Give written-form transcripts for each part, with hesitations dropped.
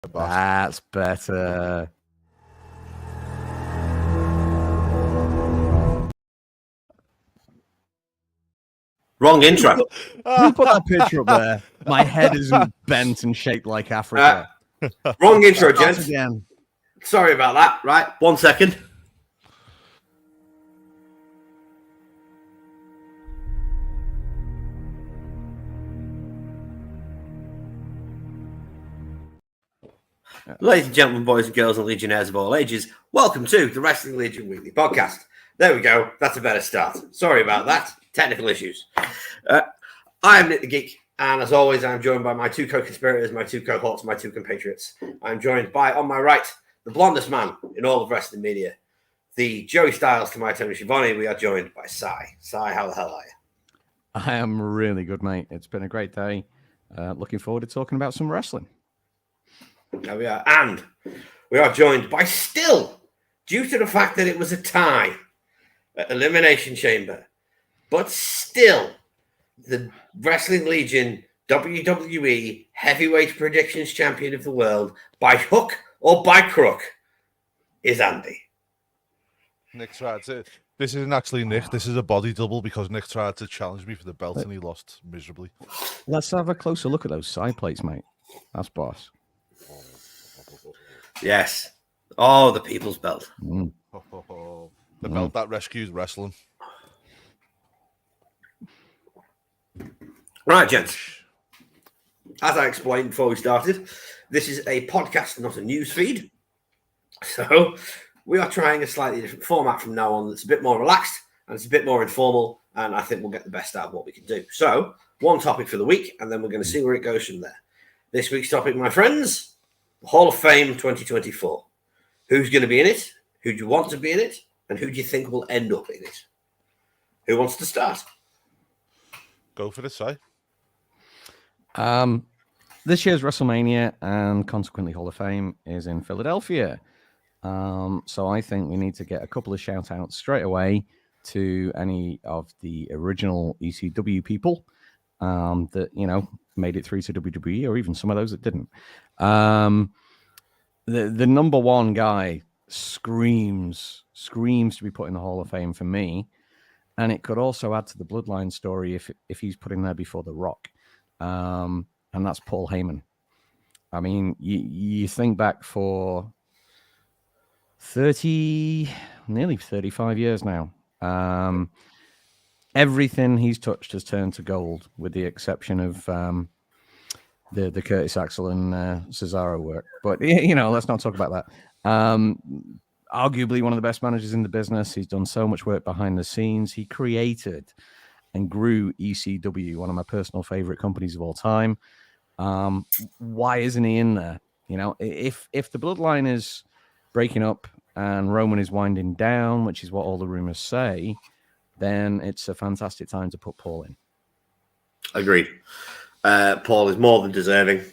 That's better. Wrong intro. Who put that picture up there? My head isn't bent and shaped like Africa. Wrong intro, Start gents. again. Sorry about that. Right, 1 second. Ladies and gentlemen, boys and girls, and legionnaires of all ages, welcome to the Wrestling Legion Weekly Podcast. There we go. That's a better start. Sorry about that. Technical issues. I'm Nick the Geek, and as always, I'm joined by my two co-conspirators, my two cohorts, my two compatriots. I'm joined by, on my right, the blondest man in all of wrestling media, the Joey Styles to my Tony Schiavone. We are joined by Sai. Sai, how the hell are you? I am really good, mate. It's been a great day. Looking forward to talking about some wrestling. There we are. And we are joined by still, due to the fact that it was a tie at Elimination Chamber, but still the Wrestling Legion WWE Heavyweight Predictions Champion of the world, by hook or by crook, is Andy. Nick tried to... This isn't actually Nick. This is a body double because Nick tried to challenge me for the belt and he lost miserably. Let's have a closer look at those side plates, mate. That's boss. Yes. Oh, the People's Belt. Mm. The belt that rescues wrestling. Right, gents. As I explained before we started, this is a podcast, not a news feed. So we are trying a slightly different format from now on that's a bit more relaxed and it's a bit more informal, and I think we'll get the best out of what we can do. So, one topic for the week, and then we're going to see where it goes from there. This week's topic, my friends, Hall of Fame 2024. Who's going to be in it? Who do you want to be in it? And who do you think will end up in it? Who wants to start? Go for it, Si. This year's WrestleMania and consequently Hall of Fame is in Philadelphia. So I think we need to get a couple of shout outs straight away to any of the original ECW people that, you know, made it through to WWE, or even some of those that didn't. The number one guy screams to be put in the Hall of Fame for me. And it could also add to the Bloodline story if he's put in there before The Rock. And that's Paul Heyman. I mean, you think back for nearly 35 years now. Everything he's touched has turned to gold, with the exception of the Curtis Axel and Cesaro work. But, you know, let's not talk about that. Arguably one of the best managers in the business. He's done so much work behind the scenes. He created and grew ECW, one of my personal favorite companies of all time. Why isn't he in there? You know, if the Bloodline is breaking up and Roman is winding down, which is what all the rumors say, then it's a fantastic time to put Paul in. Agreed. Paul is more than deserving.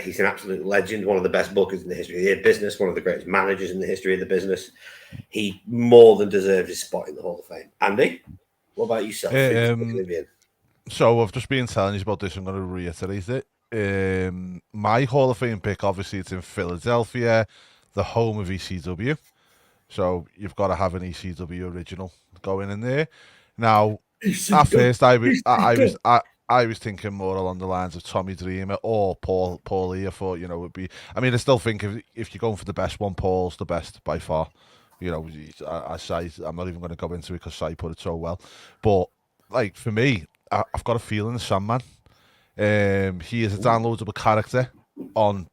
He's an absolute legend, one of the best bookers in the history of the business, one of the greatest managers in the history of the business. He more than deserves his spot in the Hall of Fame. Andy, what about yourself? So I've just been telling you about this. I'm going to reiterate it. My Hall of Fame pick, obviously, it's in Philadelphia, the home of ECW. So you've got to have an ECW original going in there. Now, at first, I was thinking more along the lines of Tommy Dreamer or Paul Lee. I thought, you know, would be. I mean, I still think if you're going for the best one, Paul's the best by far. You know, I say I'm not even going to go into it because Sai put it so well. But like for me, I've got a feeling the Sandman. He is a downloadable character on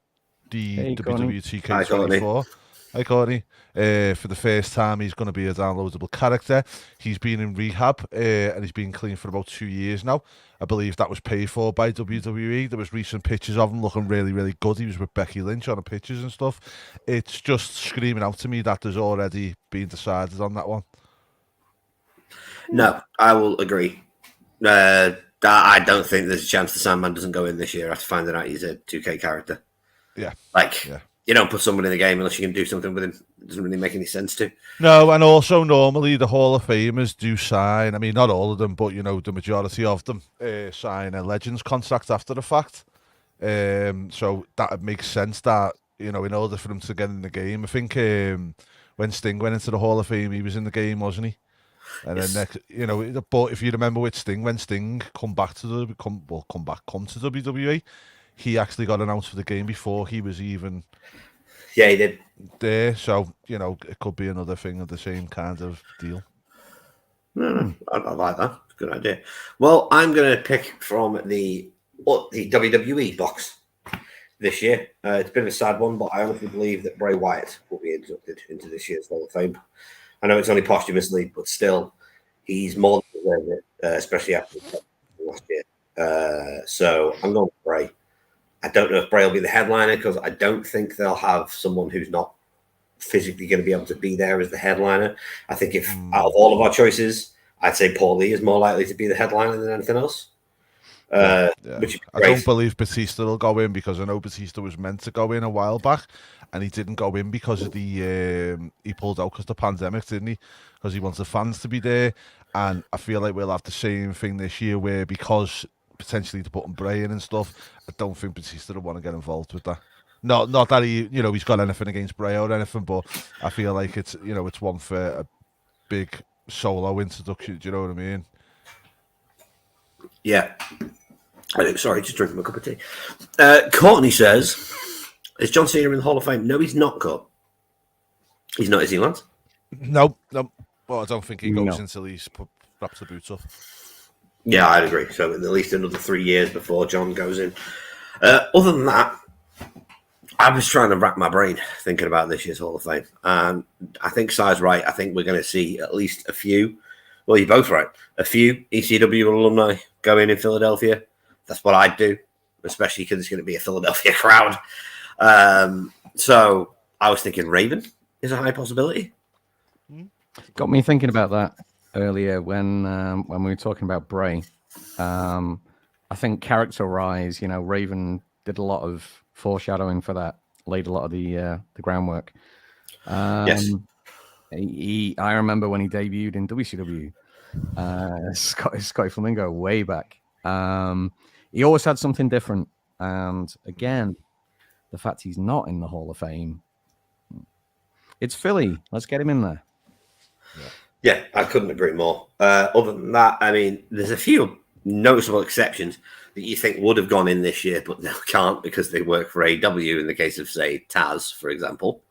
the WWE 2K24. Hi, Courtney. For the first time, he's going to be a downloadable character. He's been in rehab and he's been clean for about 2 years now. I believe that was paid for by WWE. There was recent pictures of him looking really, really good. He was with Becky Lynch on the pictures and stuff. It's just screaming out to me that there's already been decided on that one. No, I will agree. I don't think there's a chance the Sandman doesn't go in this year after finding out he's a 2K character. Yeah. You don't put someone in the game unless you can do something with him. It doesn't really make any sense to. No, and also normally the Hall of Famers do sign, I mean, not all of them, but, you know, the majority of them sign a Legends contract after the fact. So that makes sense that in order for him to get in the game. I think when Sting went into the Hall of Fame, he was in the game, wasn't he? And Yes. then next, but if you remember with Sting, when Sting come to WWE, he actually got announced for the game before he was even Yeah, he did. there. So it could be another thing of the same kind of deal. No, I like that. It's a good idea. Well, I'm going to pick from the WWE box this year. It's a bit of a sad one, but I honestly believe that Bray Wyatt will be inducted into this year's Hall of Fame. I know it's only posthumously, but still, he's more than deserved it, especially after last year. So I'm going with Bray. I don't know if Bray will be the headliner because I don't think they'll have someone who's not physically going to be able to be there as the headliner. I think if out of all of our choices, I'd say Paul Lee is more likely to be the headliner than anything else. Which I don't believe Batista will go in because I know Batista was meant to go in a while back and he didn't go in because of the he pulled out because of the pandemic, didn't he? Because he wants the fans to be there, and I feel like we'll have the same thing this year where because potentially to put Bray in and stuff, I don't think Batista will want to get involved with that. Not that he's got anything against Bray or anything, but I feel like it's it's one for a big solo introduction. Do you know what I mean? Yeah. Sorry, just drinking my cup of tea. Courtney says, is John Cena in the Hall of Fame? No, he's not, Court. He's not, is he, Lance? No. Well, I don't think he goes until he's wraps the boots up. Yeah, I'd agree. So at least another 3 years before John goes in. Other than that, I was trying to rack my brain thinking about this year's Hall of Fame. And I think Si's right. I think we're going to see at least a few. Well, you're both right. A few ECW alumni go in Philadelphia. That's what I'd do, especially because it's going to be a Philadelphia crowd. So I was thinking Raven is a high possibility. Got me thinking about that earlier when we were talking about Bray. I think character-wise, Raven did a lot of foreshadowing for that, laid a lot of the groundwork. Yes. I remember when he debuted in WCW, Scotty Flamingo, way back. He always had something different. And again, the fact he's not in the Hall of Fame, it's Philly. Let's get him in there. Yeah, I couldn't agree more. Other than that, I mean, there's a few noticeable exceptions that you think would have gone in this year, but now can't because they work for AEW in the case of, say, Taz, for example.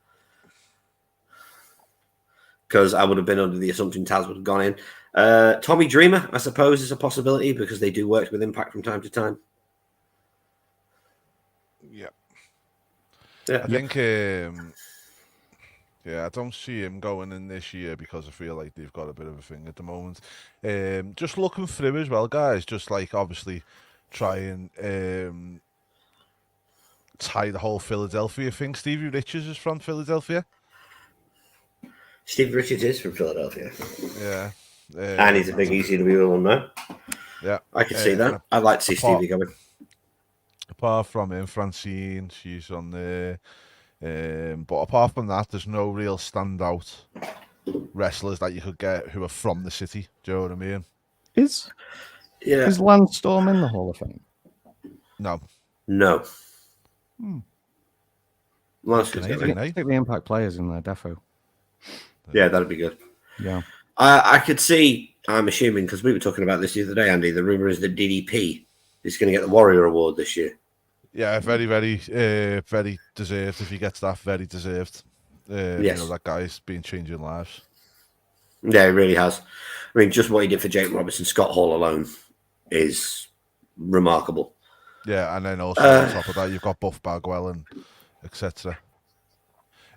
Because I would have been under the assumption Taz would have gone in. Tommy Dreamer, I suppose, is a possibility because they do work with Impact from time to time. Yeah. Yeah. I think, I don't see him going in this year because I feel like they've got a bit of a thing at the moment. Just looking through as well, guys, just like obviously try and tie the whole Philadelphia thing. Stevie Richards is from Philadelphia. Steve Richards is from Philadelphia. Yeah. And he's a big ECW alumni. Yeah. I could see that. I'd like to see Stevie going. Apart from him, Francine, she's on there. But apart from that, there's no real standout wrestlers that you could get who are from the city. Do you know what I mean? Is Lance Storm in the Hall of Fame? No. Lance Take the Impact players in there, defo. Yeah, that'd be good. Yeah. I could see, I'm assuming, because we were talking about this the other day, Andy, the rumor is that DDP is going to get the Warrior Award this year. Yeah, very, very, very deserved. If he gets that, very deserved. Yes. That guy's been changing lives. Yeah, he really has. I mean, just what he did for Jake Robertson, Scott Hall alone is remarkable. Yeah, and then also on top of that, you've got Buff Bagwell and etc.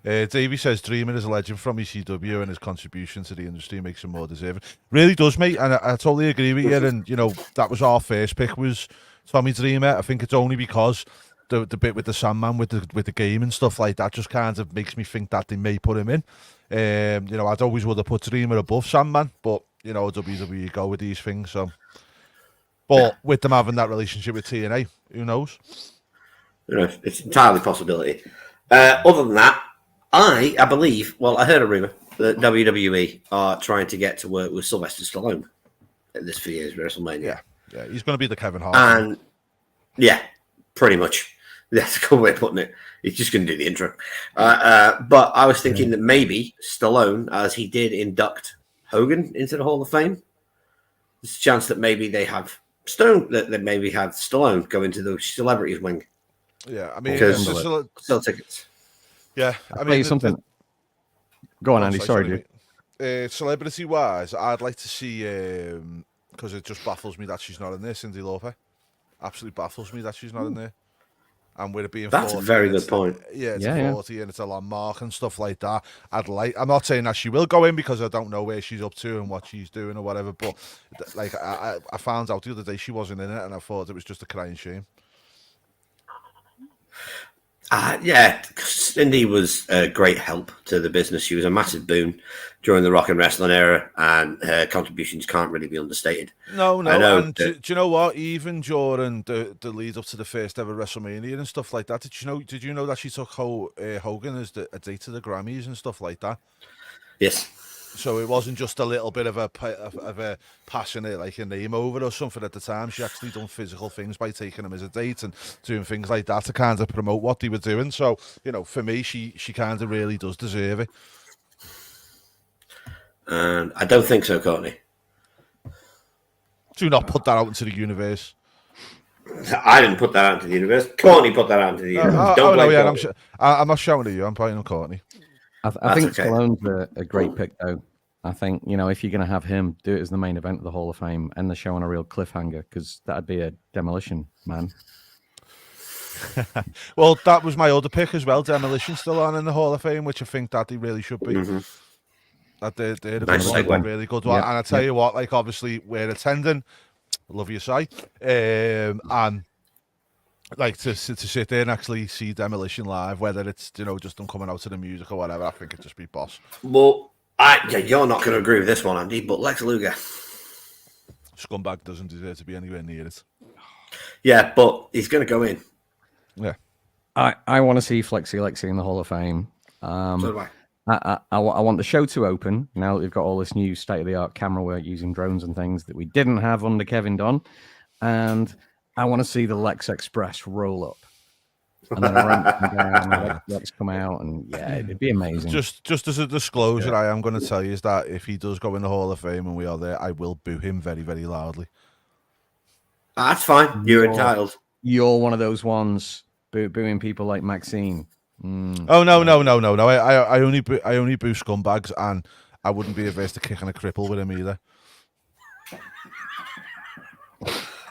Davey says Dreamer is a legend from ECW and his contribution to the industry makes him more deserving. Really does, mate, and I totally agree with you. And that was our first pick was Tommy Dreamer. I think it's only because the bit with the Sandman with the game and stuff like that just kind of makes me think that they may put him in. I'd always would have put Dreamer above Sandman, but WWE go with these things. So, but with them having that relationship with TNA, who knows? It's entirely a possibility. Other than that, I believe, well, I heard a rumor that WWE are trying to get to work with Sylvester Stallone at this year's WrestleMania. Yeah, he's going to be the Kevin Hart. And yeah, pretty much. That's a cool way of putting it. He's just going to do the intro. But I was thinking that maybe Stallone, as he did induct Hogan into the Hall of Fame, there's a chance that maybe they have maybe have Stallone go into the celebrities wing. Yeah, I mean, Because still tickets. Yeah, I mean something. Go on, Andy. Sorry, dude. Celebrity-wise, I'd like to see, because it just baffles me that she's not in there, Cyndi Lauper. Absolutely baffles me that she's not in there. And with it being That's 40, a very good point. Yeah, it's 40 and it's a landmark and stuff like that. I'm not saying that she will go in because I don't know where she's up to and what she's doing or whatever, but like I found out the other day she wasn't in it and I thought it was just a crying shame. Yeah, Cindy was a great help to the business. She was a massive boon during the rock and wrestling era, and her contributions can't really be understated. No. And do you know what? Even during the lead up to the first ever WrestleMania and stuff like that, did you know that she took Hogan as a date to the Grammys and stuff like that? Yes. So it wasn't just a little bit of a passionate, like a name over or something at the time. She actually done physical things by taking him as a date and doing things like that to kind of promote what they were doing. So, for me, she kind of really does deserve it. And I don't think so, Courtney. Do not put that out into the universe. I didn't put that out into the universe. Courtney put that out into the universe. I'm not shouting at you. I'm pointing at Courtney. I think Stallone's a great pick, though. I think, if you're going to have him, do it as the main event of the Hall of Fame, end the show on a real cliffhanger, because that'd be a demolition, man. Well, that was my other pick as well. Demolition still on in the Hall of Fame, which I think that they really should be. Mm-hmm. That they're nice a really good one. Yep. And I tell you what, like obviously we're attending. Love your site, and like to sit there and actually see Demolition live, whether it's just them coming out to the music or whatever. I think it'd just be boss. Well, you're not going to agree with this one, Andy, but Lex Luger. Scumbag doesn't deserve to be anywhere near it. Yeah, but he's going to go in. Yeah. I want to see Flexi Lexi in the Hall of Fame. So do I. I want the show to open now that we've got all this new state-of-the-art camera work using drones and things that we didn't have under Kevin Dunn. And I want to see the Lex Express roll up. And then a ramp come down and Lex come out. And yeah, it'd be amazing. Just as a disclosure, I am going to tell you is that if he does go in the Hall of Fame and we are there, I will boo him very, very loudly. That's fine. You're entitled. You're one of those ones booing people like Maxine. Oh no! I only boo scumbags, and I wouldn't be averse to kicking a cripple with him either.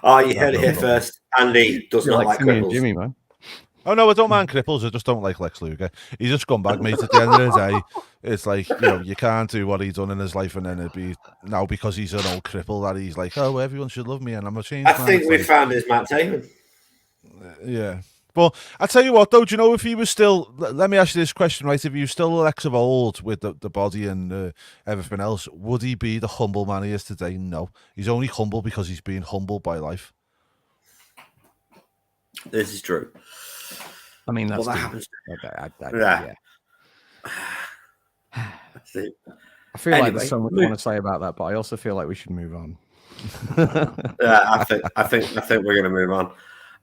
Oh, you heard it here first. Andy does not like cripples. Jimmy, man. Oh no, I don't mind cripples. I just don't like Lex Luger. He's a scumbag, mate. At the end of the day, it's like you can't do what he's done in his life, and then it'd be now because he's an old cripple that he's like, oh, everyone should love me, and I'm a changed man. I think we found his Matt Damon. Yeah. Well, I tell you what, though, do you know if he was still? Let me ask you this question, right? If he was still Lex of old with the body and everything else, would he be the humble man he is today? No, he's only humble because he's being humbled by life. This is true. I mean, that's that happens. Yeah. I feel like there's so much I want to say about that, but I also feel like we should move on. I think we're going to move on.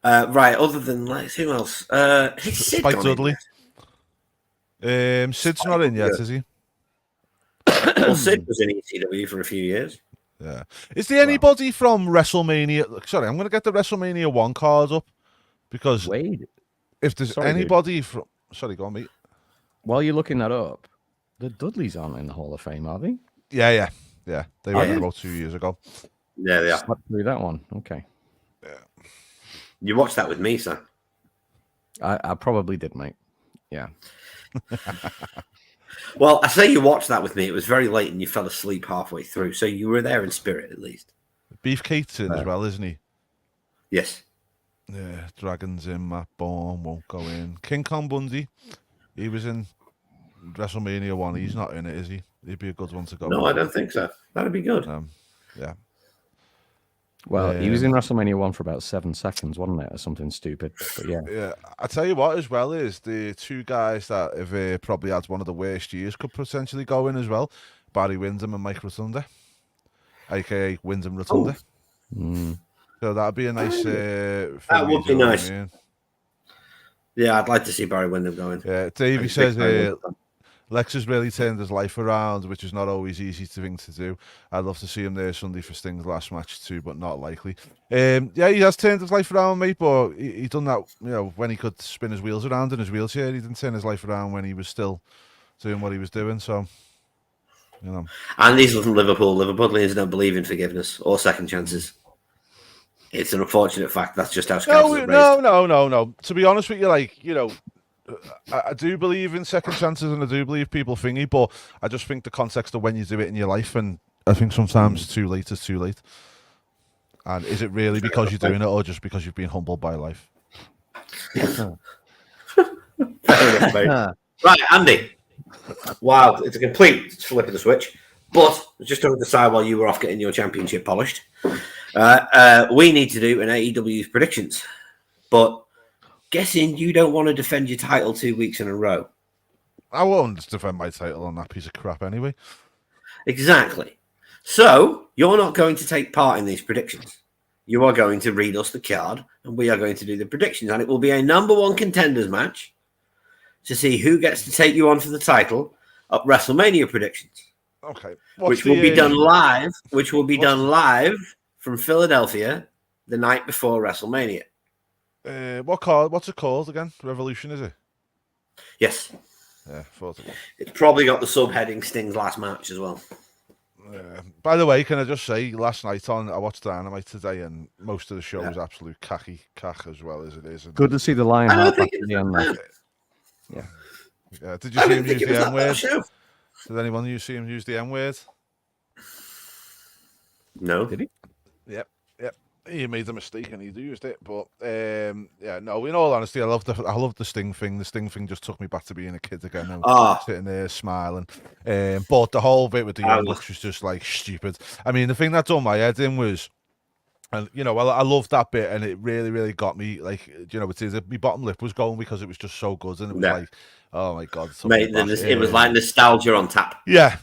Right, other than Lex, who else? Spike Dudley. Sid's not in yet, is he? Well, Sid was in ECW for a few years. Yeah. Is there anybody from WrestleMania? Sorry, I'm going to get the WrestleMania 1 card up because if there's anybody from... Sorry, go on, mate. While you're looking that up, the Dudleys aren't in the Hall of Fame, are they? Yeah. They were about 2 years ago. Yeah, they are. Slept through that one. Okay. Yeah. You watched that with me, sir. I probably did, mate. Yeah. Well, I say you watched that with me. It was very late and you fell asleep halfway through. So you were there in spirit, at least. Beefcake's in as well, isn't he? Yes. Yeah, Dragons in, Matt Bourne won't go in. King Kong Bundy, he was in WrestleMania 1. He's not in it, is he? He'd be a good one to go. No, I don't think so. That'd be good. Yeah. Well, he was in WrestleMania 1 for about 7 seconds, wasn't it? Or something stupid. But yeah. Yeah. I tell you what, as well, is the two guys that have probably had one of the worst years could potentially go in as well. Barry Windham and Mike Rotunda, a.k.a. Windham Rotunda. So that'd be a nice... that would be nice. Yeah, I'd like to see Barry Windham going. Yeah, Davey He's a big says Barry Windham fan. Lex has really turned his life around, which is not always easy thing to do. I'd love to see him there Sunday for Sting's last match too, but not likely. Yeah, he has turned his life around, mate, but he done that, when he could spin his wheels around in his wheelchair. He didn't turn his life around when he was still doing what he was doing, so, And he's from Liverpool. Liverpudlians don't believe in forgiveness or second chances. It's an unfortunate fact. That's just how Scouts are raised. No. To be honest with you, I do believe in second chances and I do believe people thingy, but I just think the context of when you do it in your life, and I think sometimes too late is too late. And is it really because you're doing it or just because you've been humbled by life? Fair enough, mate. Right, Andy. Wow, it's a complete flip of the switch. But just on the side while you were off getting your championship polished, we need to do an AEW's predictions. But guessing you don't want to defend your title 2 weeks in a row. I won't defend my title on that piece of crap anyway. Exactly. So you're not going to take part in these predictions. You are going to read us the card and we are going to do the predictions. And it will be a number one contenders match to see who gets to take you on for the title at WrestleMania predictions. Okay. Which will be done live from Philadelphia the night before WrestleMania. What's it called again? Revolution, is it? Yes. Yeah, thought it was. It's probably got the subheading Sting's last match as well. By the way, can I just say, last night I watched Dynamite today, and most of the show was absolute cack as well as it is. Good to see the Lionheart back at the end. Yeah. Did you see him use the M word? Did anyone you see him use the M word? No. Did he? Yep. He made a mistake and he used it, but no. In all honesty, I love the Sting thing. The Sting thing just took me back to being a kid again. And sitting there smiling. But the whole bit with the Young Bucks was just like stupid. I mean, the thing that done my head in was, and I loved that bit, and it really, really got me. Like, it's my bottom lip was going because it was just so good, and it was like, oh my god, mate, it was like nostalgia on tap. Yeah.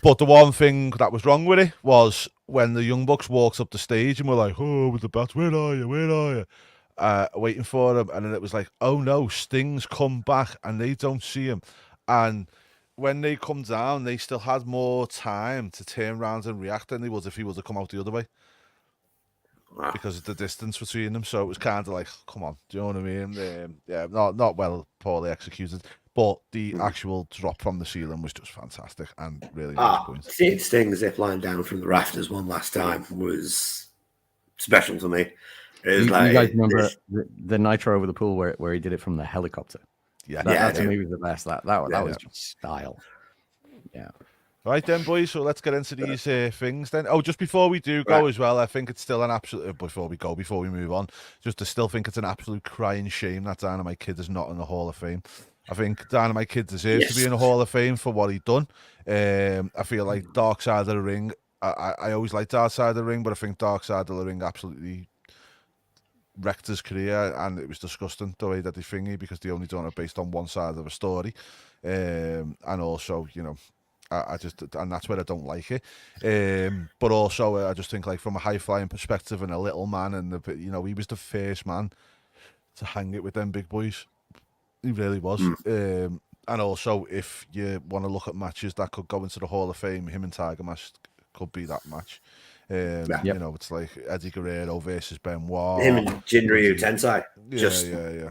But the one thing that was wrong with it was when the Young Bucks walked up the stage and were like, "Oh, with the bats, where are you?" Waiting for him, and then it was like, "Oh no, Sting's come back, and they don't see him." And when they come down, they still had more time to turn around and react than they would if he would have come out the other way. Wow. Because of the distance between them, so it was kind of like, come on, do you know what I mean? Not well, poorly executed, but the actual drop from the ceiling was just fantastic and really nice point. Seeing Sting zip line down from the rafters one last time was special to me. You guys remember the Nitro over the pool where he did it from the helicopter? Yeah, that to me was the best. That was just style. Yeah. Right then, boys, so let's get into these things then. Oh, just before we do go as well, I think it's still an absolute, before we move on, I still think it's an absolute crying shame that Dynamite Kid is not in the Hall of Fame. I think Dynamite Kid deserves to be in the Hall of Fame for what he done. I feel like Dark Side of the Ring, I always liked Dark Side of the Ring, but I think Dark Side of the Ring absolutely wrecked his career, and it was disgusting the way that they thingy, because they only done it based on one side of a story. And also, and that's where I don't like it. But also, I just think, like, from a high flying perspective and a little man, and he was the first man to hang it with them big boys. He really was. And also, if you want to look at matches that could go into the Hall of Fame, him and Tiger Mask could be that match. It's like Eddie Guerrero versus Benoit. Him and Jinryu Tensai. Yeah.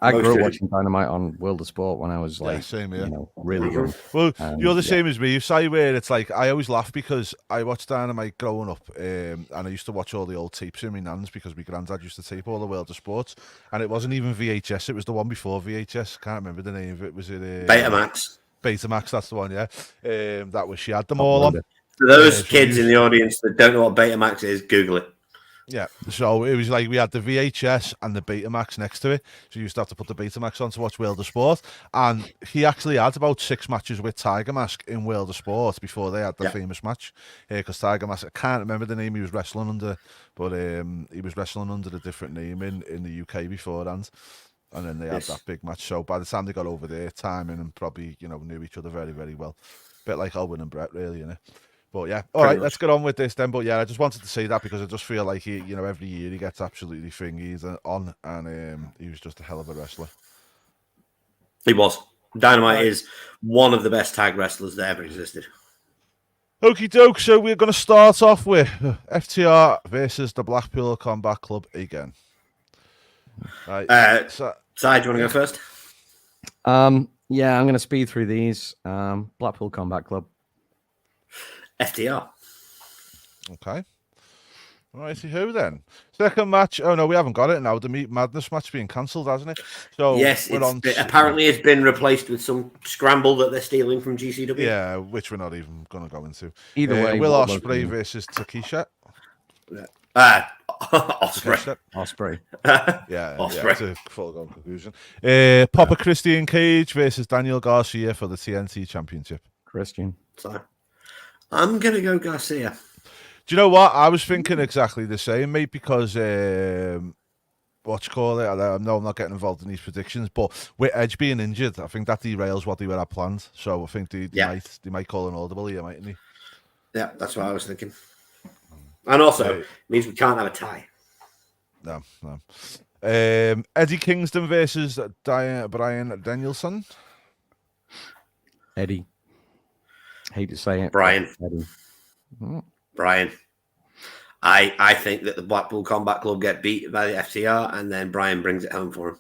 I grew up watching Dynamite on World of Sport when I was same here. Really young. Well, you're the same as me. You say where it's like, I always laugh because I watched Dynamite growing up, and I used to watch all the old tapes in my nan's because my granddad used to tape all the World of Sports, and it wasn't even VHS. It was the one before VHS. Can't remember the name of it. Was it Betamax? Betamax, that's the one. Yeah, that was. She had them all on. For those kids in the audience that don't know what Betamax is, Google it. Yeah, so it was like we had the VHS and the Betamax next to it. So you used to have to put the Betamax on to watch World of Sport. And he actually had about 6 matches with Tiger Mask in World of Sport before they had the famous match. Because Tiger Mask, I can't remember the name he was wrestling under, but he was wrestling under a different name in the UK beforehand. And then they had that big match. So by the time they got over there, timing and probably, knew each other very, very well. Bit like Owen and Brett, really, innit? But yeah, all right, let's get on with this then. But yeah, I just wanted to say that because I just feel like every year he gets absolutely thingies on, and he was just a hell of a wrestler. He was. Dynamite is one of the best tag wrestlers that ever existed. Okie doke, so we're going to start off with FTR versus the Blackpool Combat Club again. Right. Si, do you want to go first? Yeah, I'm going to speed through these. Blackpool Combat Club. FTR. Okay. All right, see who then? Second match. Oh no, we haven't got it now. The Meat Madness match being cancelled, hasn't it? So yes, apparently it's been replaced with some scramble that they're stealing from GCW. Yeah, which we're not even going to go into. Either way, Will Ospreay versus Takesha. Ospreay. Ospreay. Yeah, Ospreay. It's a full-on conclusion. Papa Christian Cage versus Daniel Garcia for the TNT Championship. Christian. So, I'm going to go Garcia. Do you know what? I was thinking exactly the same, mate, because what you call it? I know I'm not getting involved in these predictions, but with Edge being injured, I think that derails what they were planned. So I think they might call an audible here, mightn't they? Yeah, that's what I was thinking. And also, it means we can't have a tie. No. Eddie Kingston versus Brian Danielson. Eddie. Hate to say it. Brian. Eddie. Brian. I think that the Blackpool Combat Club get beat by the FTR, and then Brian brings it home for him.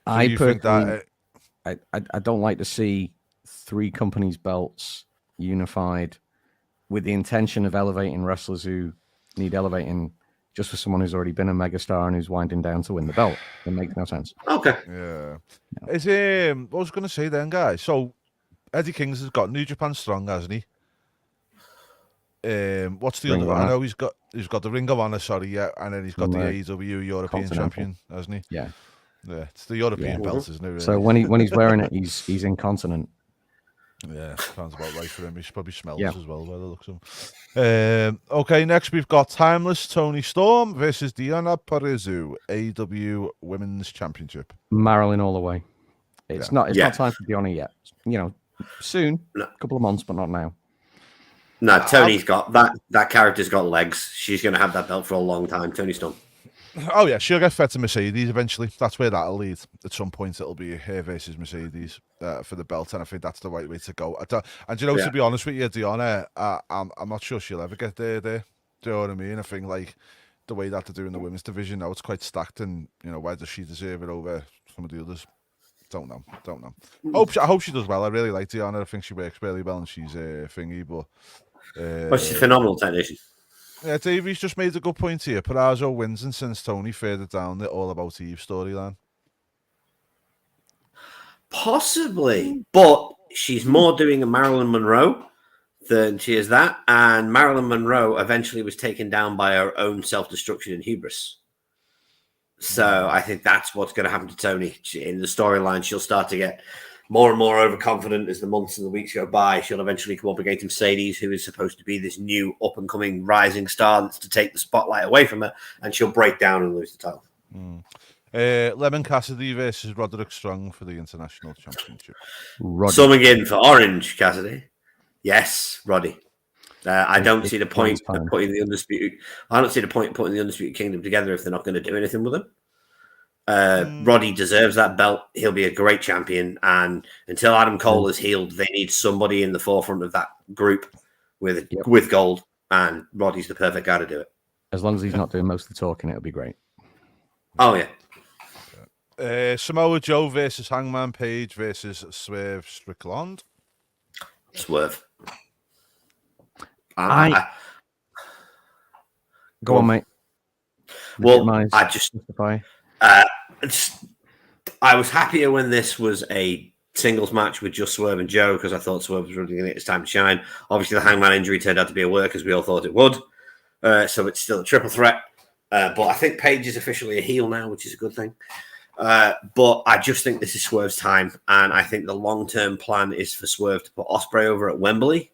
I personally, I don't like to see three companies' belts unified with the intention of elevating wrestlers who need elevating just for someone who's already been a megastar and who's winding down to win the belt. It makes no sense. Okay. Yeah. Is what I was going to say then, guys. So Eddie Kings has got New Japan Strong, hasn't he? What's the other one? I know he's got the Ring of Honor, and then he's got the AEW European Champion, hasn't he? Yeah. Yeah, it's the European belt, isn't it? Really? So when he's wearing it, he's incontinent. Yeah, sounds about right for him. He probably smells as well by the looks of him. Okay, next we've got Timeless Tony Storm versus Diana Perezu, AEW Women's Championship. Marilyn all the way. It's not time for Diana yet. Soon, a couple of months, but not now. No, Tony's got that character's got legs. She's going to have that belt for a long time. Tony Storm. Oh yeah, she'll get fed to Mercedes eventually. That's where that'll lead. At some point, it'll be her versus Mercedes for the belt, and I think that's the right way to go. And to be honest with you, Diana, I'm not sure she'll ever get there. Do you know what I mean? I think like the way that they're doing the women's division now, it's quite stacked, and why does she deserve it over some of the others? Don't know. I hope she does well. I really like Diana. I think she works really well, and she's a thingy, but. She's a phenomenal technician. Yeah, Davey's just made a good point here. Perazzo wins and sends Tony further down the All About Eve storyline. Possibly, but she's more doing a Marilyn Monroe than she is that. And Marilyn Monroe eventually was taken down by her own self-destruction and hubris. So I think that's what's going to happen to Tony. In the storyline, she'll start to get more and more overconfident as the months and the weeks go by. She'll eventually come up against Mercedes, who is supposed to be this new up-and-coming rising star that's to take the spotlight away from her, and she'll break down and lose the title. Lemon Cassidy versus Roderick Strong for the International Championship. Summing in for Orange Cassidy. Yes, Roddy. I don't see the point of putting the Undisputed... I don't see the point of putting the Undisputed Kingdom together if they're not going to do anything with them. Roddy deserves that belt. He'll be a great champion, and until Adam Cole is healed, they need somebody in the forefront of that group with gold, and Roddy's the perfect guy to do it. As long as he's not doing most of the talking, it'll be great. Oh yeah. Samoa Joe versus Hangman Page versus Swerve Strickland. Swerve. Go on, mate. Well, I just justify. I was happier when this was a singles match with just Swerve and Joe because I thought Swerve was really going to get his time to shine. Obviously, the Hangman injury turned out to be a work as we all thought it would. So it's still a triple threat. But I think Paige is officially a heel now, which is a good thing. But I just think this is Swerve's time. And I think the long-term plan is for Swerve to put Ospreay over at Wembley.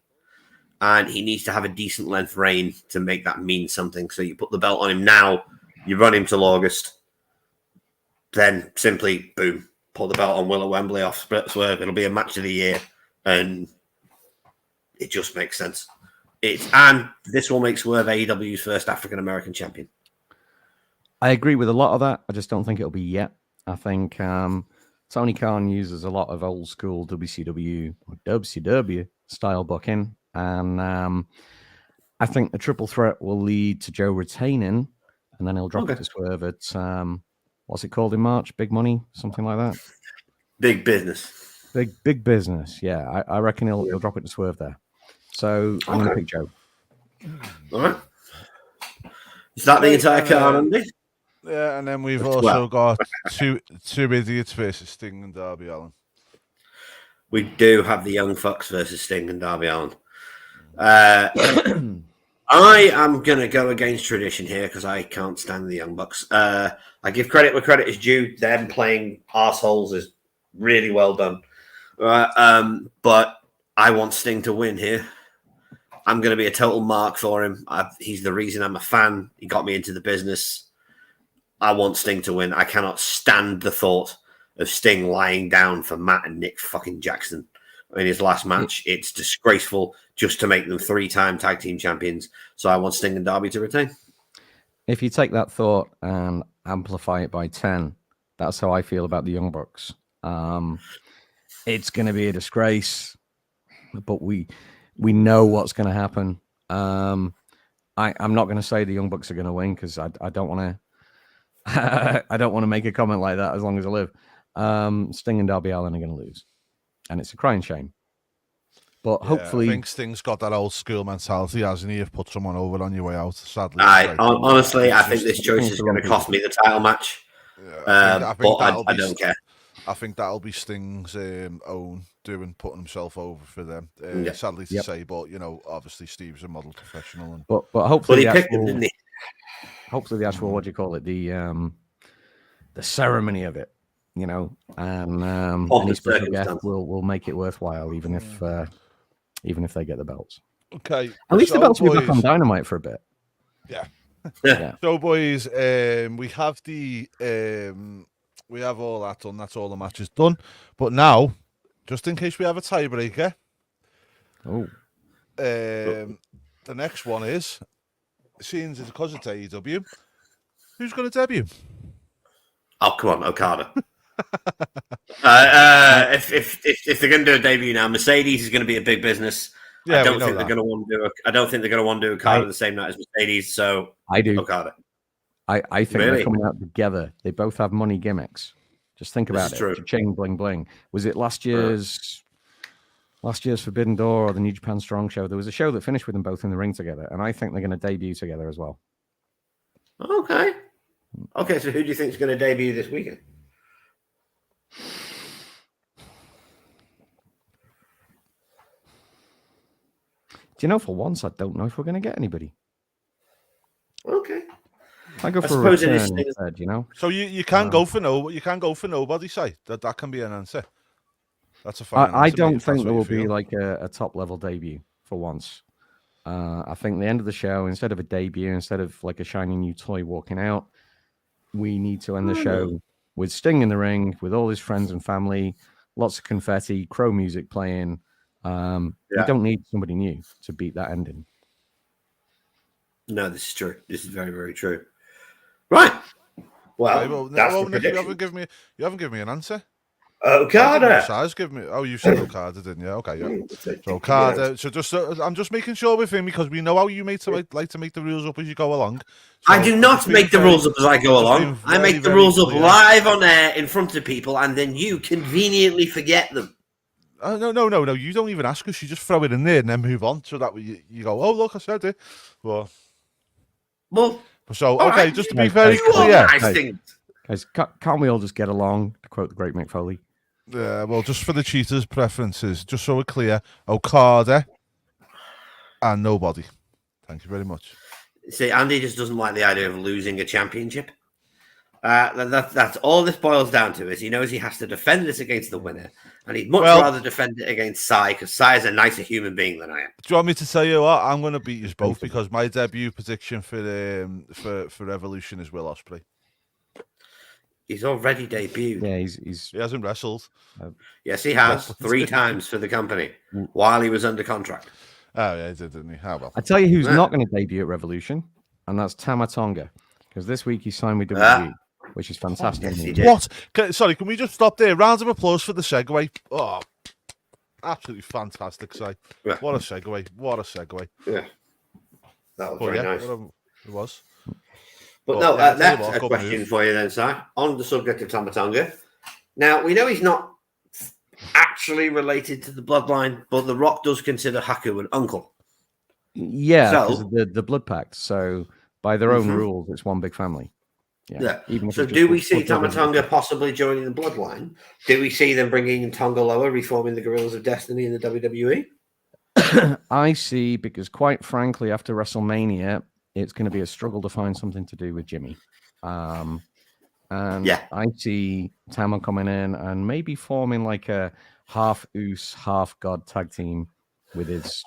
And he needs to have a decent length reign to make that mean something. So you put the belt on him now, you run him till August. Then simply, boom, pull the belt on Will at Wembley off Swerve. It'll be a match of the year. And it just makes sense. And this will make Swerve AEW's first African American champion. I agree with a lot of that. I just don't think it'll be yet. I think Tony Khan uses a lot of old school WCW or WCW style booking, and I think the triple threat will lead to Joe retaining, and then he'll drop it to Swerve at what's it called in March? Big Money, something like that. Big business. Big business. Yeah, I reckon he'll drop it to Swerve there. So I'm going to pick Joe. All right. Is that the entire card, Andy? Yeah, and then we've also got two idiots versus Sting and Darby Allin. We do have the Young Fucks versus Sting and Darby Allin. I am going to go against tradition here because I can't stand the Young Bucks. I give credit where credit is due. Them playing arseholes is really well done. But I want Sting to win here. I'm going to be a total mark for him. He's the reason I'm a fan. He got me into the business. I want Sting to win. I cannot stand the thought of Sting lying down for Matt and Nick fucking Jackson in his last match. It's disgraceful just to make them 3-time tag team champions. So I want Sting and Darby to retain. If you take that thought and amplify it by 10, that's how I feel about the Young Bucks. It's going to be a disgrace, but we know what's going to happen. I'm not going to say the Young Bucks are going to win because I don't want to. I don't want to make a comment like that as long as I live. Sting and Darby Allin are going to lose, and it's a crying shame. But hopefully, I think Sting's got that old school mentality, hasn't he? You've put someone over on your way out. Sadly, honestly, I think this choice is going to cost me the title match. I don't care. I think that'll be Sting's own doing, putting himself over for them. Sadly to say, but obviously Steve's a model professional, and but hopefully he picked him, didn't he? Hopefully the actual what do you call it, the ceremony of it, and any special guest will make it worthwhile, even if they get the belts. Okay, at least the belts will be back on Dynamite for a bit. Yeah. So boys, we have we have all that done. That's all the matches done. But now, just in case we have a tiebreaker, the next one is, seeing as because it's AEW, who's going to debut? Oh, come on, Okada. If they're going to do a debut now, Mercedes is going to be a big business. Yeah, I don't think they're going to want to do Okada the same night as Mercedes. So I do. Okada. I think they're coming out together. They both have money gimmicks. Just think about it. True. Cha-ching, bling, bling. Was it last year's Forbidden Door or the New Japan Strong show? There was a show that finished with them both in the ring together, and I think they're going to debut together as well. Okay. So who do you think is going to debut this weekend? Do you know, for once, I don't know if we're going to get anybody. Okay. I go for a return instead, So you can go for nobody. Say that can be an answer. That's a fine answer. I don't think there will be like a top level debut for once. I think the end of the show, instead of a debut, instead of like a shiny new toy walking out, we need to end the show with Sting in the ring with all his friends and family, lots of confetti, crow music playing. You don't need somebody new to beat that ending. No, this is true. This is very, very true. Right. Well, that's you haven't given me an answer. Okada. You said Okada, didn't you? Okay, yeah. So Okada. So I'm just making sure with him because we know how you like to make the rules up as you go along. So I do not make the rules up as I go along. I make the rules up live on air in front of people, and then you conveniently forget them. No. You don't even ask us. You just throw it in there and then move on. So that you go, oh look, I said it. Well. So okay, right. Just to be very clear, guys, can't we all just get along? To quote the great Mick Foley. Yeah, well, just for the cheaters' preferences, just so we're clear, Okada and nobody. Thank you very much. See, Andy just doesn't like the idea of losing a championship. That's all this boils down to, is he knows he has to defend this against the winner, and he'd much rather defend it against Sai, because Sai is a nicer human being than I am. Do you want me to tell you what? I'm going to beat you both, because my debut prediction for Revolution is Will Ospreay. He's already debuted. Yeah, he hasn't wrestled. Yes, he has 3 times for the company while he was under contract. Oh yeah, he did, didn't he? Oh well. I tell you who's Yeah. not going to debut at Revolution, and that's Tama Tonga, because this week he signed with Ah. WWE, which is fantastic. Yes, he news. did. What? Sorry, can we just stop there? Rounds of applause for the segue. Oh, absolutely fantastic, Si. Yeah. What a segue. What a segue. Yeah, that was But very yeah, nice. it was. But But no, yeah, I'll tell you that's what, a good question move. for you then, Si. On the subject of Tamatonga. Now, we know he's not actually related to the bloodline, but The Rock does consider Haku an uncle. Yeah, So- because of the blood pact. So by their own Mhm. rules, it's one big family. Yeah. Even if So it's do just we see blood brothers. Tamatonga possibly joining the bloodline? Do we see them bringing in Tonga Loa, reforming the Guerrillas of Destiny in the WWE? I see, because quite frankly, after WrestleMania, it's going to be a struggle to find something to do with Jimmy. And Yeah. I see Tama coming in and maybe forming like a half Oos, half God tag team with his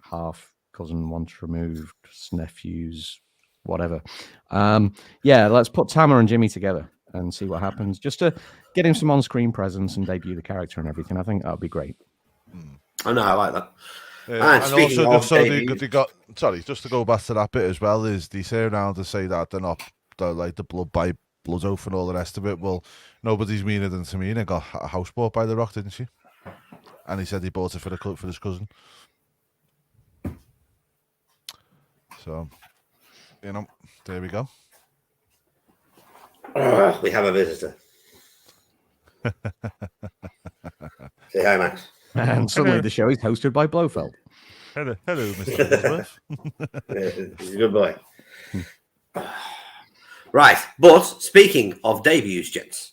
half cousin once removed, nephews, whatever. Yeah, let's put Tama and Jimmy together and see what happens, just to get him some on-screen presence and debut the character and everything. I think that would be great. I know, I like that. And speaking also, of debuts- they got. Sorry, just to go back to that bit as well, is they say around to say that they're not like the blood oath and all the rest of it. Well, nobody's meaner than Tamina got a house bought by The Rock, didn't she? And he said he bought it for his cousin. So, there we go. We have a visitor. Say hi, Max. And suddenly the show is hosted by Blofeld. Hello, Mr. Ellsworth. He's a good boy. Right, but speaking of debuts, gents,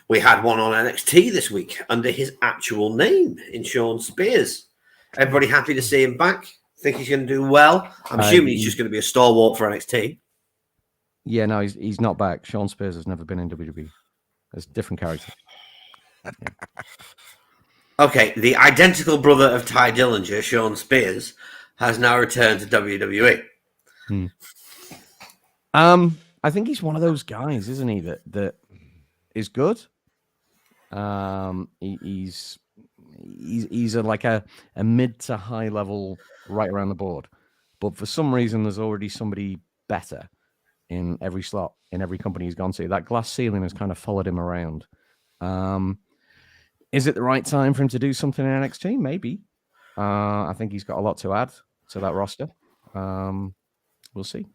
we had one on NXT this week under his actual name in Sean Spears. Everybody happy to see him back? Think he's going to do well? I'm assuming he's just going to be a stalwart for NXT. Yeah, no, he's not back. Sean Spears has never been in WWE. It's a different character. Okay, the identical brother of Ty Dillinger, Sean Spears, has now returned to WWE. I think he's one of those guys, isn't he? That is good. He's like a mid to high level right around the board, but for some reason there's already somebody better in every slot in every company he's gone to. That glass ceiling has kind of followed him around. Is it the right time for him to do something in NXT? Maybe. I think he's got a lot to add to that roster. We'll see.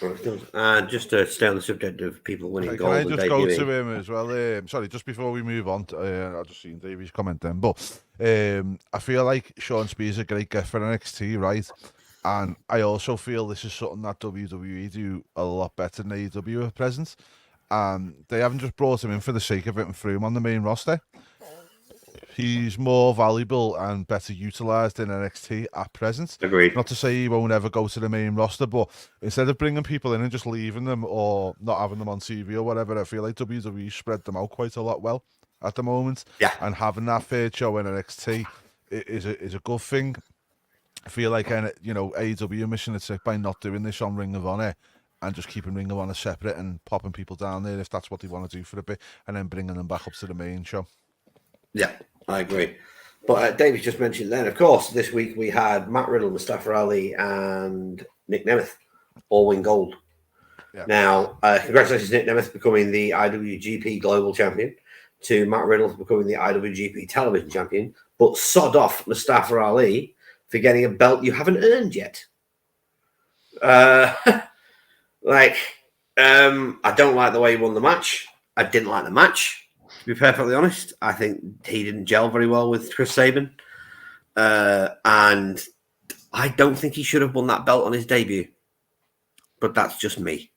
Just to stay on the subject of people winning Can gold I and just go debuting. to him as well? Sorry, just before we move on, I've just seen Davey's comment then, but I feel like Sean Spears is a great gift for NXT, right? And I also feel this is something that WWE do a lot better than AEW at present. They haven't just brought him in for the sake of it and threw him on the main roster. He's more valuable and better utilised in NXT at present. Agreed. Not to say he won't ever go to the main roster, but instead of bringing people in and just leaving them or not having them on TV or whatever, I feel like WWE spread them out quite a lot well at the moment. Yeah. And having that third show in NXT is a good thing. I feel like AEW missing its trick by not doing this on Ring of Honor and just keeping Ring of Honor separate and popping people down there if that's what they want to do for a bit, and then bringing them back up to the main show. Yeah, I agree. But David just mentioned then, of course, this week we had Matt Riddle, Mustafa Ali, and Nick Nemeth all win gold. Yeah. Now, congratulations, Nick Nemeth, becoming the IWGP Global Champion, to Matt Riddle for becoming the IWGP Television Champion. But sod off Mustafa Ali for getting a belt you haven't earned yet. I don't like the way he won the match. I didn't like the match. To be perfectly honest, I think he didn't gel very well with Chris Sabin. And I don't think he should have won that belt on his debut. But that's just me.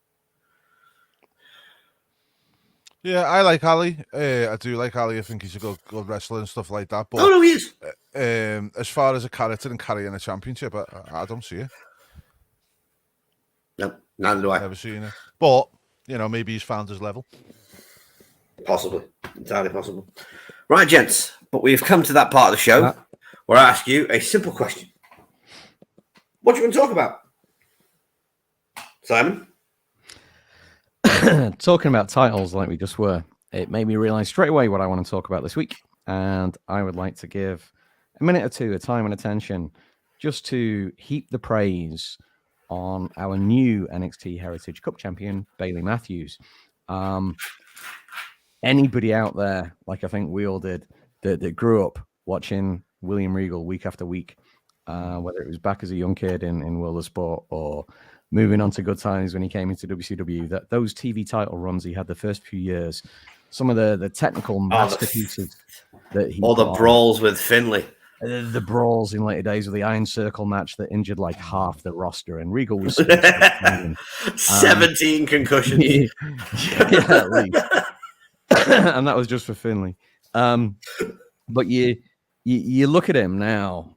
Yeah, I like Ali. I do like Ali. I think he's a good wrestler and stuff like that. But Oh, no, he is. as far as a character and carrying a championship, I don't see it. No, neither do I. Never seen it. But, maybe he's found his level. Possibly. Entirely possible. Right, gents. But we've come to that part of the show where I ask you a simple question. What do you want to talk about? Simon? Talking about titles like we just were, it made me realize straight away what I want to talk about this week. And I would like to give a minute or two of time and attention just to heap the praise on our new NXT Heritage Cup champion, Bailey Matthews. Anybody out there, like I think we all did, that grew up watching William Regal week after week, whether it was back as a young kid in World of Sport or moving on to Good Times when he came into WCW, that those TV title runs he had the first few years, some of the technical masterpieces that he all the brawls with Finlay. The brawls in later days with the Iron Circle match that injured like half the roster, and Regal was 17 concussions. Yeah, at least. And that was just for Finlay. But you look at him now,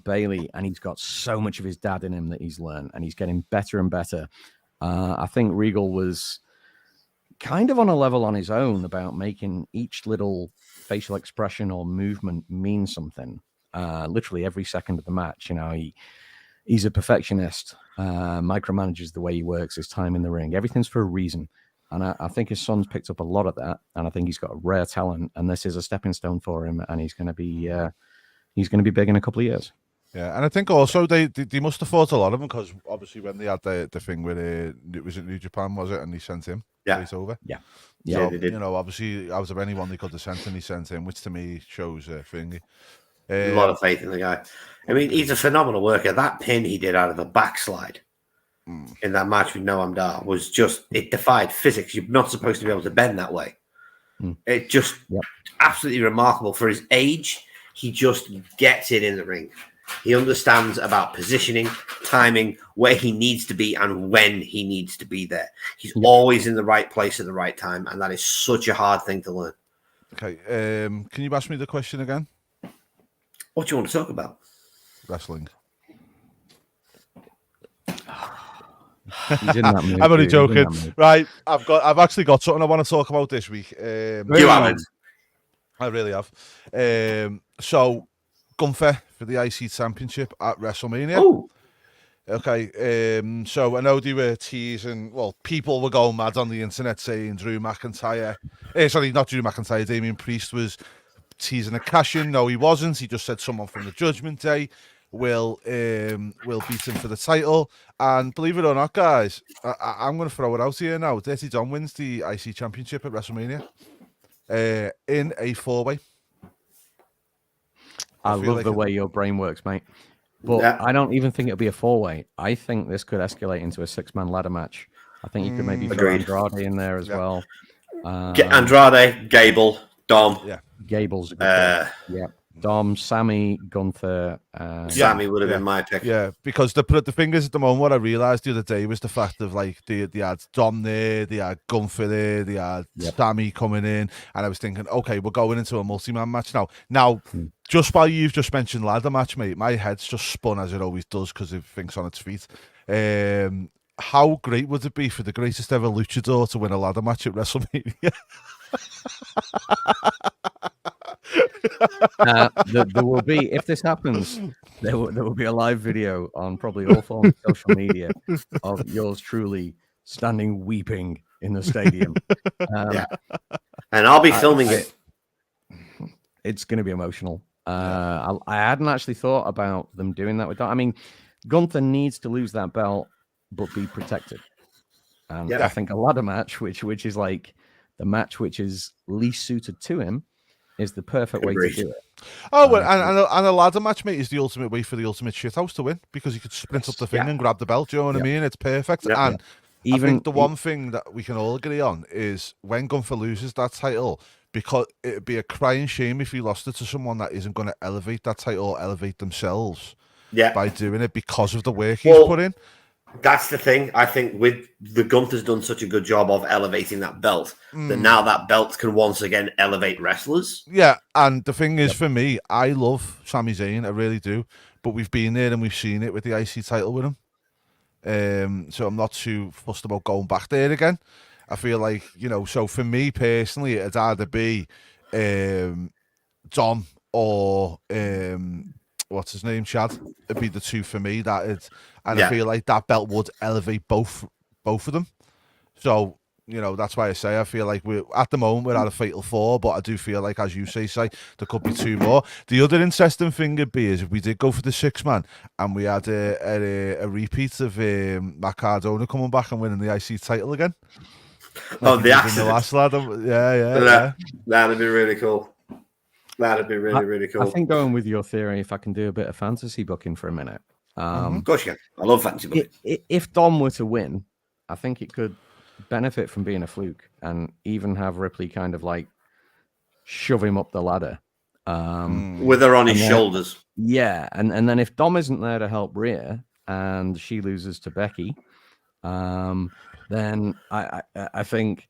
Bailey, and he's got so much of his dad in him that he's learned, and he's getting better and better. I think Regal was kind of on a level on his own about making each little facial expression or movement mean something. Literally every second of the match, he's a perfectionist, micromanages the way he works, his time in the ring. Everything's for a reason. And I think his son's picked up a lot of that, and I think he's got a rare talent, and this is a stepping stone for him, and he's going to be big in a couple of years. Yeah, and I think also they must have thought a lot of him, because obviously when they had the thing with it was New Japan, was it, and they sent him straight over. Yeah. So, they did. Obviously out of anyone they could have sent, and he sent him, which to me shows a thing. A lot of faith in the guy. I mean, he's a phenomenal worker. That pin he did out of a backslide in that match with Noam Dar was just, it defied physics. You're not supposed to be able to bend that way. It just absolutely remarkable for his age. He just gets it in the ring. He understands about positioning, timing, where he needs to be and when he needs to be there. He's always in the right place at the right time, and that is such a hard thing to learn. Okay, can you ask me the question again? What do you want to talk about? Wrestling. He's in that mood, I'm only joking. Right, I've actually got something I want to talk about this week. You haven't. I really have. So, Gunther for the IC Championship at WrestleMania. Oh. Okay, so I know they were teasing, people were going mad on the internet saying Drew McIntyre, not Drew McIntyre, Damian Priest was teasing a cash-in. No, he wasn't. He just said someone from the Judgment Day will beat him for the title. And believe it or not, guys, I'm going to throw it out here now. Dirty Dom wins the IC Championship at WrestleMania in a 4-way. I love the way your brain works, mate. But I don't even think it'll be a 4-way. I think this could escalate into a 6-man ladder match. I think you could maybe throw Andrade in there as well. Andrade, Gable, Dom. Yeah, Gable's a good pick. Dom, Sammy, Gunther. Sammy would have been my pick. Yeah, because the thing is, at the moment, what I realised the other day was the fact of they had Dom there, they had Gunther there, they had Sammy coming in, and I was thinking, okay, we're going into a multi-man match now. Now, just while you've just mentioned ladder match, mate, my head's just spun as it always does because it thinks on its feet. How great would it be for the greatest ever luchador to win a ladder match at WrestleMania? There will be, if this happens, there will be a live video on probably all forms of social media of yours truly standing weeping in the stadium. And I'll be filming it. It's going to be emotional. I hadn't actually thought about them doing that with that. I mean, Gunther needs to lose that belt, but be protected. And I think a ladder match, which is like the match which is least suited to him, is the perfect way to do it. Oh, and a ladder match, mate, is the ultimate way for the ultimate shithouse to win, because you could sprint up the thing and grab the belt. Do you know what I mean? It's perfect. And I think the one thing that we can all agree on is when Gunther loses that title, because it'd be a crying shame if he lost it to someone that isn't going to elevate that title or elevate themselves by doing it because of the work he's put in. That's the thing. I think with the Gunther's done such a good job of elevating that belt that now that belt can once again elevate wrestlers. Yeah, and the thing is, for me, I love Sami Zayn, I really do. But we've been there and we've seen it with the IC title with him. So I'm not too fussed about going back there again. I feel like, so for me personally, it'd either be Dom or what's his name, Chad. It'd be the two for me. I feel like that belt would elevate both of them. So you know, that's why I say I feel like we're at the moment we're at a fatal four, but I do feel like, as you say, there could be two more. The other interesting thing would be is if we did go for the 6-man and we had a repeat of Matt Cardona coming back and winning the IC title again. Like the in accident. the last lad. Yeah. That'd be really cool. That'd be really cool. I think going with your theory, if I can do a bit of fantasy booking for a minute. Of course you can. I love fantasy booking. If Dom were to win, I think it could benefit from being a fluke and even have Ripley kind of like shove him up the ladder. With her on his shoulders. Yeah. And then if Dom isn't there to help Rhea and she loses to Becky, then I think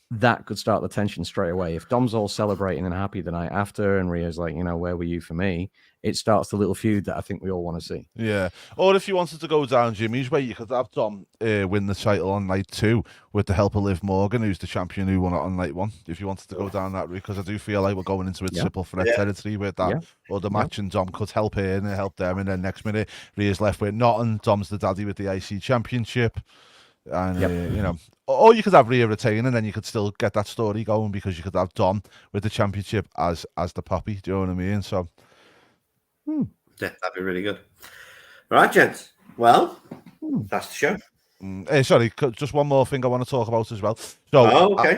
that could start the tension straight away. If Dom's all celebrating and happy the night after and Rhea's like, where were you for me? It starts the little feud that I think we all want to see. Yeah. Or if you wanted to go down Jimmy's way, you could have Dom win the title on night 2 with the help of Liv Morgan, who's the champion who won it on night 1. If you wanted to go down that route, because I do feel like we're going into a triple threat territory with that other match, and Dom could help her and help them, and then next minute Rhea's left with nothing. Dom's the daddy with the IC championship. And or you could have Rhea retain, and then you could still get that story going because you could have Dom with the championship as the poppy. Do you know what I mean? So, yeah, that'd be really good. All right, gents. Well, that's the show. Sorry, just one more thing I want to talk about as well. So, okay.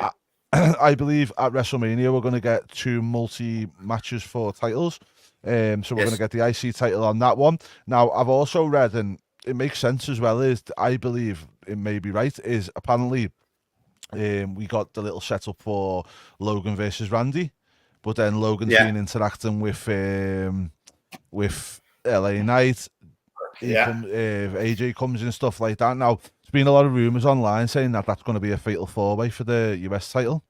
I believe at WrestleMania we're going to get 2 multi-matches for titles. So we're going to get the IC title on that one. Now, I've also read, and it makes sense as well, is I believe it may be right, is apparently we got the little setup for Logan versus Randy, but then Logan's been interacting with LA Knight. AJ comes in, stuff like that. Now, there's been a lot of rumours online saying that that's going to be a fatal 4-way for the US title.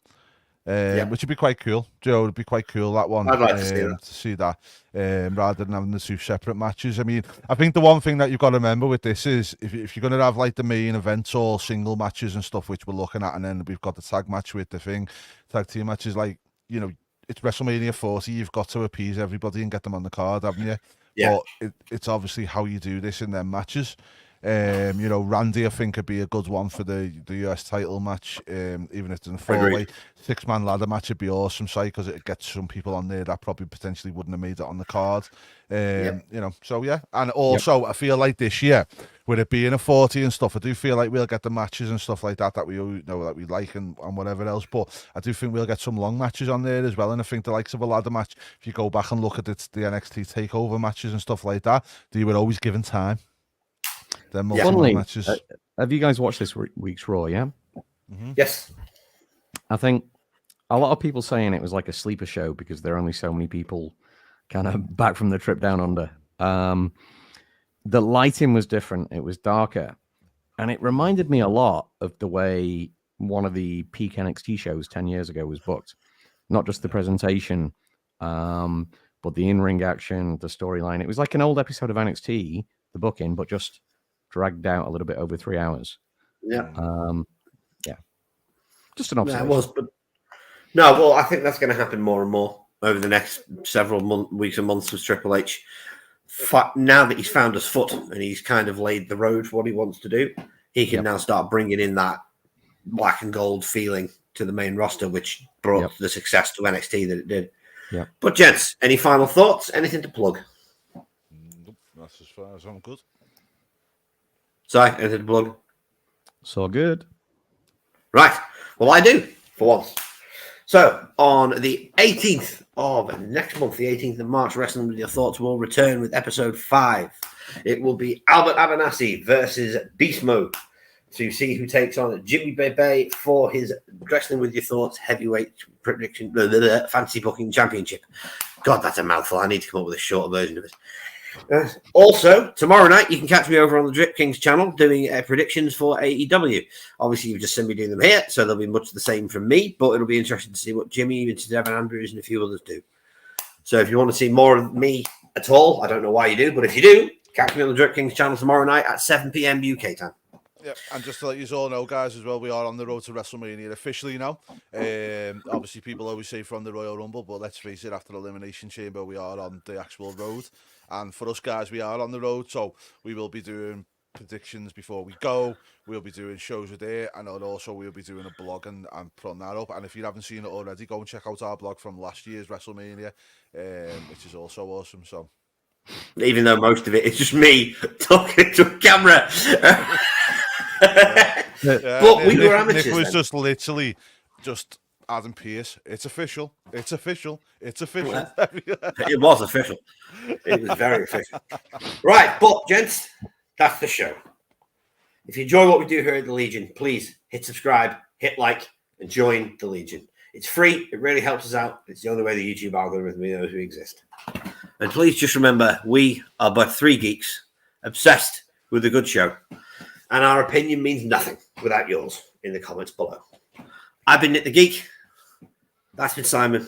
Which would be quite cool. Joe, would be quite cool, that one. I'd like to see that. Rather than having the 2 separate matches. I mean, I think the one thing that you've got to remember with this is if you're going to have like the main events or single matches and stuff, which we're looking at, and then we've got the tag match with the tag team matches, like, it's WrestleMania 40, you've got to appease everybody and get them on the card, haven't you? Yeah. But it's obviously how you do this in them matches. Randy, I think, could be a good one for the US title match, even if it's in a 4-way. 6-man ladder match would be awesome, because it gets some people on there that probably potentially wouldn't have made it on the card. So yeah. And also, I feel like this year, with it being a 40 and stuff, I do feel like we'll get the matches and stuff like that we know that we like and whatever else. But I do think we'll get some long matches on there as well. And I think the likes of a ladder match, if you go back and look at the NXT takeover matches and stuff like that, they were always given time. Funnily, matches. Have you guys watched this week's Raw? Yeah. Mm-hmm. Yes. I think a lot of people saying it was like a sleeper show because there are only so many people kind of back from the trip down under. The lighting was different. It was darker. And it reminded me a lot of the way one of the peak NXT shows 10 years ago was booked. Not just the presentation, but the in-ring action, the storyline. It was like an old episode of NXT, the booking, but just dragged out a little bit over 3 hours. Yeah. Just an observation. Yeah, it was, but no, well, I think that's going to happen more and more over the next several weeks and months with Triple H. Now that he's found his foot and he's kind of laid the road for what he wants to do, he can now start bringing in that black and gold feeling to the main roster, which brought the success to NXT that it did. Yeah. But gents, any final thoughts? Anything to plug? Nope, that's as far as I'm good. Sorry, anything to plug? So good. Right. Well, I do, for once. So, on the 18th of next month, the 18th of March, Wrestling With Your Thoughts will return with episode 5. It will be Albert Abernathy versus Beast Mode to see who takes on Jimmy Bebe for his Wrestling With Your Thoughts heavyweight prediction, fantasy booking championship. God, that's a mouthful. I need to come up with a shorter version of it. Also, tomorrow night, you can catch me over on the Drip Kings channel doing predictions for AEW. Obviously, you've just seen me doing them here, so they'll be much the same from me, but it'll be interesting to see what Jimmy, Devin Andrews, and a few others do. So if you want to see more of me at all, I don't know why you do, but if you do, catch me on the Drip Kings channel tomorrow night at 7 p.m. UK time. Yeah, and just to let you all know, guys, as well, we are on the road to WrestleMania officially now. Obviously, people always say from the Royal Rumble, but let's face it, after Elimination Chamber, we are on the actual road. And for us guys, we are on the road, so we will be doing predictions before we go. We'll be doing shows with it, and also we'll be doing a blog and putting that up. And if you haven't seen it already, go and check out our blog from last year's WrestleMania, which is also awesome. So, even though most of it is just me talking to a camera. But we were amateurs. Nick was then. just literally just Adam Pearce. It's official. It's official. It's official. It was official. It was very official. Right, but gents, that's the show. If you enjoy what we do here at the Legion, please hit subscribe, hit like, and join the Legion. It's free. It really helps us out. It's the only way the YouTube algorithm knows we exist. And please just remember, we are but three geeks obsessed with a good show. And our opinion means nothing without yours in the comments below. I've been Nick the Geek. That's been Simon.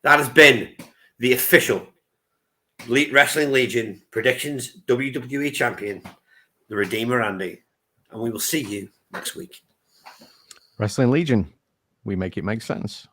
That has been the official Elite Wrestling Legion Predictions WWE Champion, the Redeemer Andy. And we will see you next week. Wrestling Legion. We make it make sense.